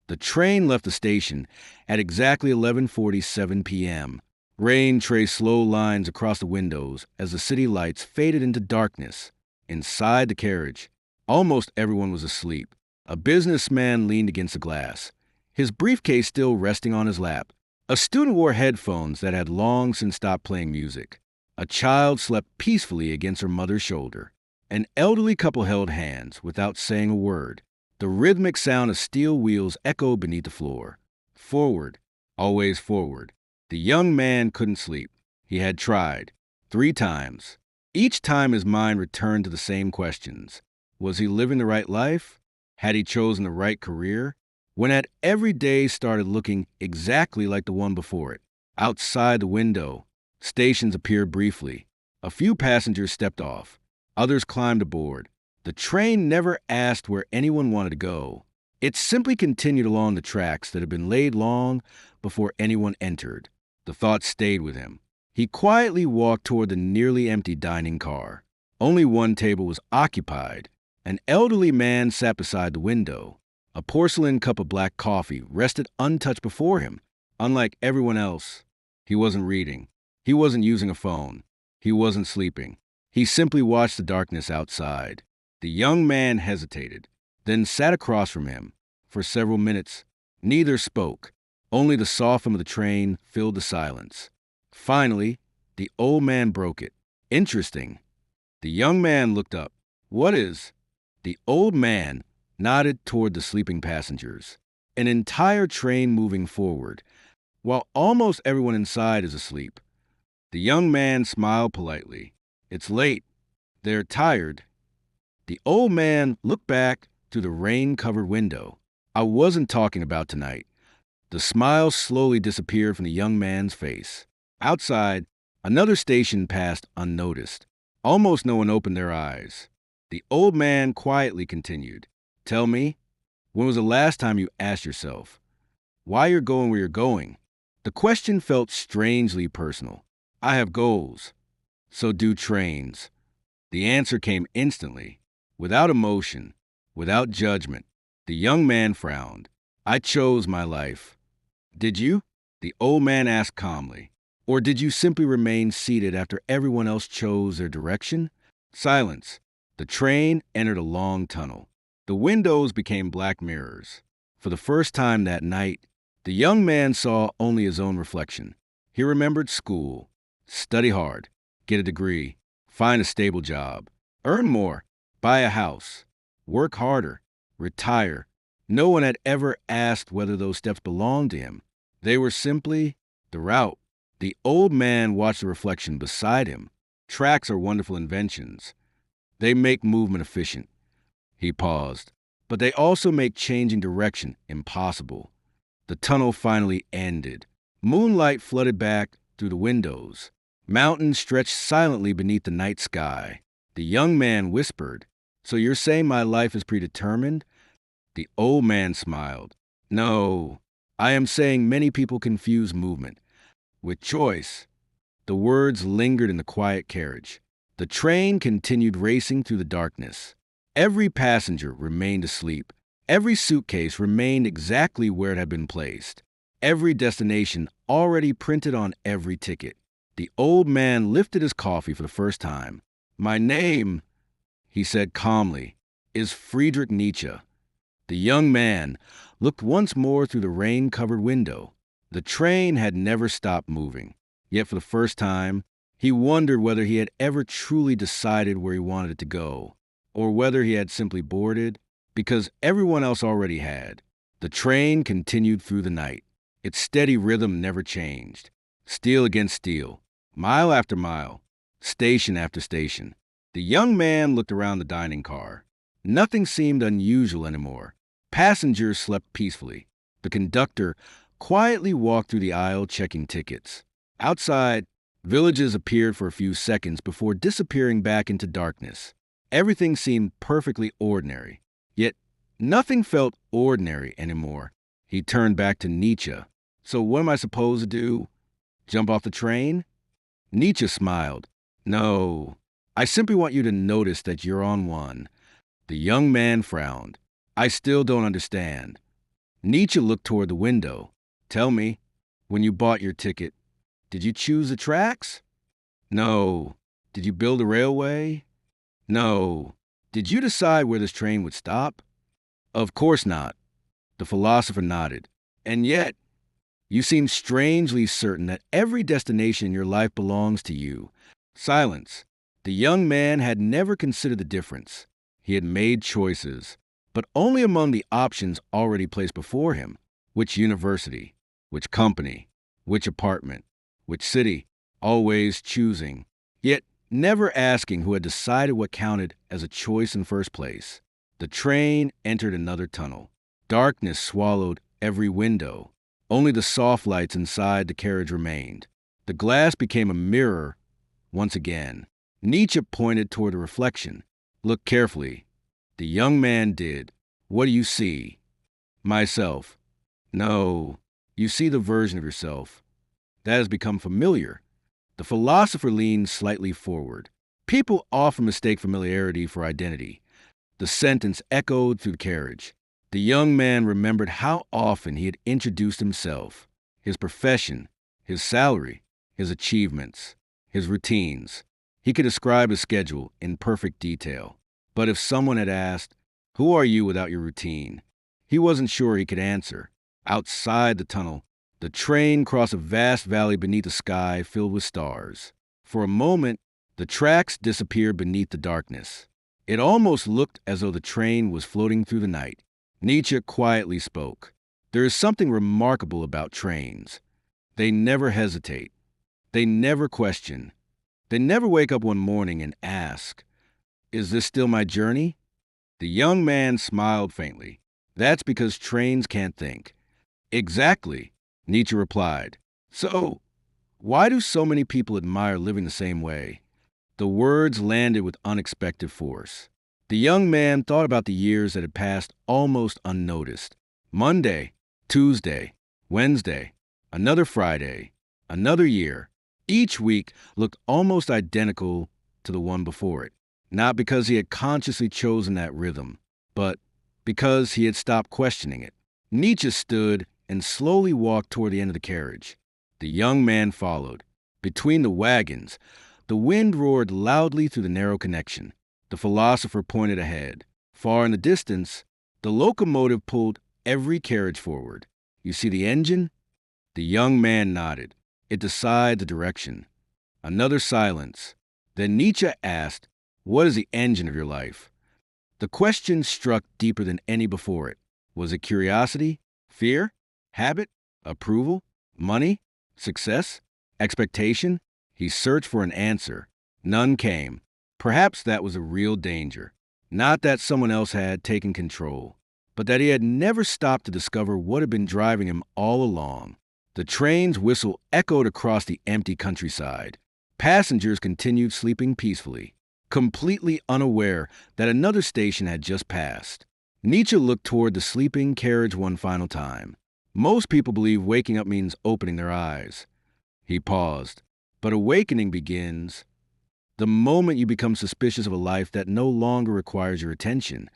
The train left the station at exactly 11:47 p.m. Rain traced slow lines across the windows as the city lights faded into darkness. Inside the carriage, almost everyone was asleep. A businessman leaned against the glass, his briefcase still resting on his lap. A student wore headphones that had long since stopped playing music. A child slept peacefully against her mother's shoulder. An elderly couple held hands without saying a word. The rhythmic sound of steel wheels echoed beneath the floor. Forward, always forward. The young man couldn't sleep. He had tried 3 times. Each time his mind returned to the same questions. Was he living the right life? Had he chosen the right career? When had every day started looking exactly like the one before it? Outside the window, stations appeared briefly. A few passengers stepped off. Others climbed aboard. The train never asked where anyone wanted to go. It simply continued along the tracks that had been laid long before anyone entered. The thought stayed with him. He quietly walked toward the nearly empty dining car. Only one table was occupied. An elderly man sat beside the window. A porcelain cup of black coffee rested untouched before him. Unlike everyone else, he wasn't reading. He wasn't using a phone. He wasn't sleeping. He simply watched the darkness outside. The young man hesitated, then sat across from him. For several minutes, neither spoke. Only the soft hum of the train filled the silence. Finally, the old man broke it. Interesting. The young man looked up. What is? The old man nodded toward the sleeping passengers. An entire train moving forward, while almost everyone inside is asleep. The young man smiled politely. It's late. They're tired. The old man looked back through the rain-covered window. I wasn't talking about tonight. The smile slowly disappeared from the young man's face. Outside, another station passed unnoticed. Almost no one opened their eyes. The old man quietly continued. Tell me, when was the last time you asked yourself why you're going where you're going? The question felt strangely personal. I have goals. So do trains. The answer came instantly, without emotion, without judgment. The young man frowned. I chose my life. Did you? The old man asked calmly. Or did you simply remain seated after everyone else chose their direction? Silence. The train entered a long tunnel. The windows became black mirrors. For the first time that night, the young man saw only his own reflection. He remembered school. Study hard. Get a degree. Find a stable job. Earn more. Buy a house. Work harder. Retire. No one had ever asked whether those steps belonged to him. They were simply the route. The old man watched the reflection beside him. Tracks are wonderful inventions. They make movement efficient. He paused. But they also make changing direction impossible. The tunnel finally ended. Moonlight flooded back through the windows. Mountains stretched silently beneath the night sky. The young man whispered, So you're saying my life is predetermined? The old man smiled. No, I am saying many people confuse movement with choice. The words lingered in the quiet carriage. The train continued racing through the darkness. Every passenger remained asleep. Every suitcase remained exactly where it had been placed. Every destination already printed on every ticket. The old man lifted his coffee for the first time. My name, he said calmly, is Friedrich Nietzsche. The young man looked once more through the rain-covered window. The train had never stopped moving. Yet for the first time, he wondered whether he had ever truly decided where he wanted it to go, or whether he had simply boarded because everyone else already had. The train continued through the night. Its steady rhythm never changed. Steel against steel, mile after mile, station after station. The young man looked around the dining car. Nothing seemed unusual anymore. Passengers slept peacefully. The conductor quietly walked through the aisle checking tickets. Outside, villages appeared for a few seconds before disappearing back into darkness. Everything seemed perfectly ordinary. Yet nothing felt ordinary anymore. He turned back to Nietzsche. So what am I supposed to do? Jump off the train? Nietzsche smiled. No, I simply want you to notice that you're on one. The young man frowned. I still don't understand. Nietzsche looked toward the window. Tell me, when you bought your ticket, did you choose the tracks? No. Did you build a railway? No. Did you decide where this train would stop? Of course not. The philosopher nodded. And yet, you seem strangely certain that every destination in your life belongs to you. Silence. The young man had never considered the difference. He had made choices, but only among the options already placed before him. Which university? Which company? Which apartment? Which city? Always choosing. Yet never asking who had decided what counted as a choice in first place. The train entered another tunnel. Darkness swallowed every window. Only the soft lights inside the carriage remained. The glass became a mirror once again. Nietzsche pointed toward the reflection. Look carefully. The young man did. What do you see? Myself. No. You see the version of yourself. That has become familiar. The philosopher leaned slightly forward. People often mistake familiarity for identity. The sentence echoed through the carriage. The young man remembered how often he had introduced himself, his profession, his salary, his achievements, his routines. He could describe his schedule in perfect detail. But if someone had asked, "Who are you without your routine?" he wasn't sure he could answer. Outside the tunnel, the train crossed a vast valley beneath a sky filled with stars. For a moment, the tracks disappeared beneath the darkness. It almost looked as though the train was floating through the night. Nietzsche quietly spoke. There is something remarkable about trains. They never hesitate. They never question. They never wake up one morning and ask, "Is this still my journey?" The young man smiled faintly. That's because trains can't think. Exactly, Nietzsche replied. So, why do so many people admire living the same way? The words landed with unexpected force. The young man thought about the years that had passed almost unnoticed. Monday, Tuesday, Wednesday, another Friday, another year. Each week looked almost identical to the one before it. Not because he had consciously chosen that rhythm, but because he had stopped questioning it. Nietzsche stood and slowly walked toward the end of the carriage. The young man followed. Between the wagons, the wind roared loudly through the narrow connection. The philosopher pointed ahead. Far in the distance, the locomotive pulled every carriage forward. You see the engine? The young man nodded. It decides the direction. Another silence. Then Nietzsche asked, "What is the engine of your life?" The question struck deeper than any before it. Was it curiosity? Fear? Habit? Approval? Money? Success? Expectation? He searched for an answer. None came. Perhaps that was a real danger. Not that someone else had taken control, but that he had never stopped to discover what had been driving him all along. The train's whistle echoed across the empty countryside. Passengers continued sleeping peacefully, completely unaware that another station had just passed. Nietzsche looked toward the sleeping carriage one final time. Most people believe waking up means opening their eyes. He paused. But awakening begins the moment you become suspicious of a life that no longer requires your attention.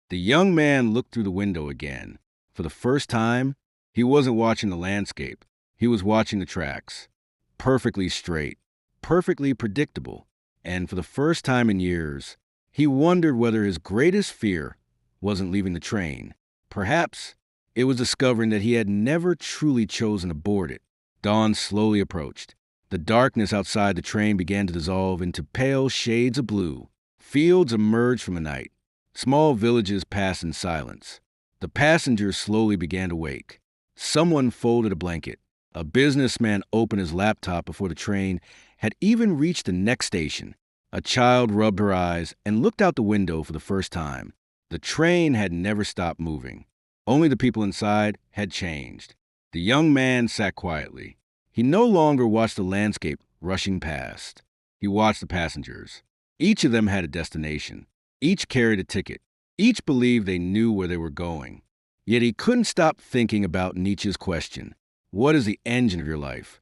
The young man looked through the window again. For the first time, he wasn't watching the landscape. He was watching the tracks. Perfectly straight, perfectly predictable. And for the first time in years, he wondered whether his greatest fear wasn't leaving the train. Perhaps it was discovering that he had never truly chosen to board it. Dawn slowly approached. The darkness outside the train began to dissolve into pale shades of blue. Fields emerged from the night. Small villages passed in silence. The passengers slowly began to wake. Someone folded a blanket. A businessman opened his laptop before the train had even reached the next station. A child rubbed her eyes and looked out the window for the first time. The train had never stopped moving. Only the people inside had changed. The young man sat quietly. He no longer watched the landscape rushing past. He watched the passengers. Each of them had a destination. Each carried a ticket. Each believed they knew where they were going. Yet he couldn't stop thinking about Nietzsche's question. What is the engine of your life?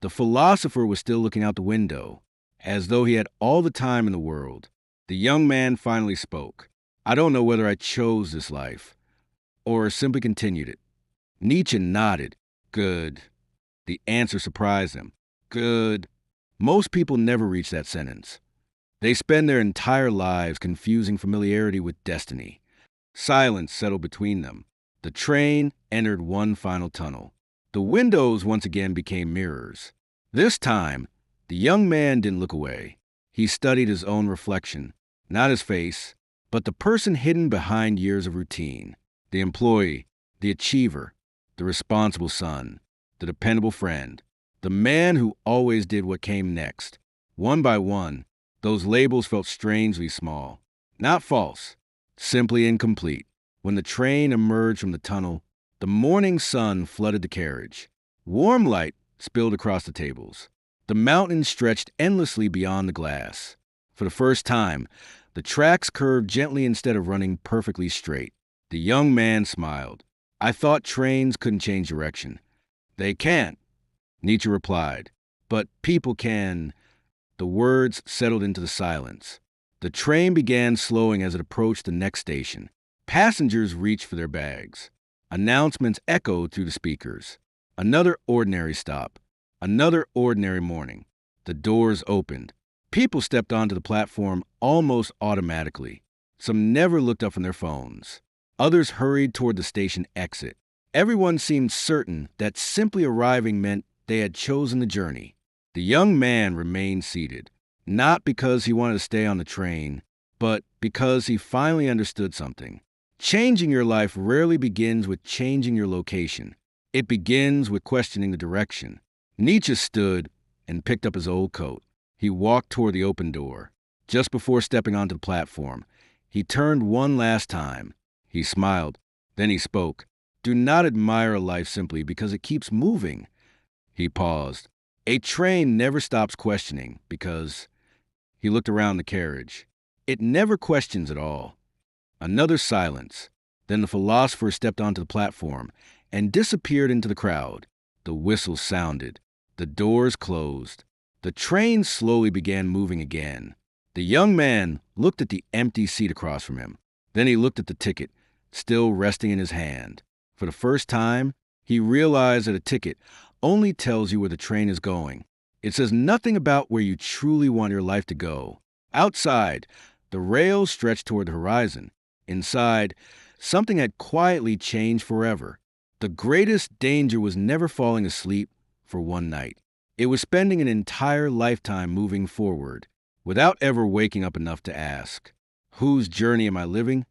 The philosopher was still looking out the window, as though he had all the time in the world. The young man finally spoke. I don't know whether I chose this life, or simply continued it. Nietzsche nodded. Good. The answer surprised him. Good. Most people never reach that sentence. They spend their entire lives confusing familiarity with destiny. Silence settled between them. The train entered one final tunnel. The windows once again became mirrors. This time, the young man didn't look away. He studied his own reflection, not his face, but the person hidden behind years of routine. The employee, the achiever, the responsible son, the dependable friend, the man who always did what came next. One by one, those labels felt strangely small. Not false, simply incomplete. When the train emerged from the tunnel, the morning sun flooded the carriage. Warm light spilled across the tables. The mountains stretched endlessly beyond the glass. For the first time, the tracks curved gently instead of running perfectly straight. The young man smiled. I thought trains couldn't change direction. They can't, Nietzsche replied. But people can. The words settled into the silence. The train began slowing as it approached the next station. Passengers reached for their bags. Announcements echoed through the speakers. Another ordinary stop. Another ordinary morning. The doors opened. People stepped onto the platform almost automatically. Some never looked up from their phones. Others hurried toward the station exit. Everyone seemed certain that simply arriving meant they had chosen the journey. The young man remained seated, not because he wanted to stay on the train, but because he finally understood something. Changing your life rarely begins with changing your location. It begins with questioning the direction. Nietzsche stood and picked up his old coat. He walked toward the open door. Just before stepping onto the platform, he turned one last time. He smiled. Then he spoke. Do not admire a life simply because it keeps moving. He paused. A train never stops questioning because... He looked around the carriage. It never questions at all. Another silence. Then the philosopher stepped onto the platform and disappeared into the crowd. The whistle sounded. The doors closed. The train slowly began moving again. The young man looked at the empty seat across from him. Then he looked at the ticket, still resting in his hand. For the first time, he realized that a ticket only tells you where the train is going. It says nothing about where you truly want your life to go. Outside, the rails stretched toward the horizon. Inside, something had quietly changed forever. The greatest danger was never falling asleep for one night. It was spending an entire lifetime moving forward, without ever waking up enough to ask, whose journey am I living?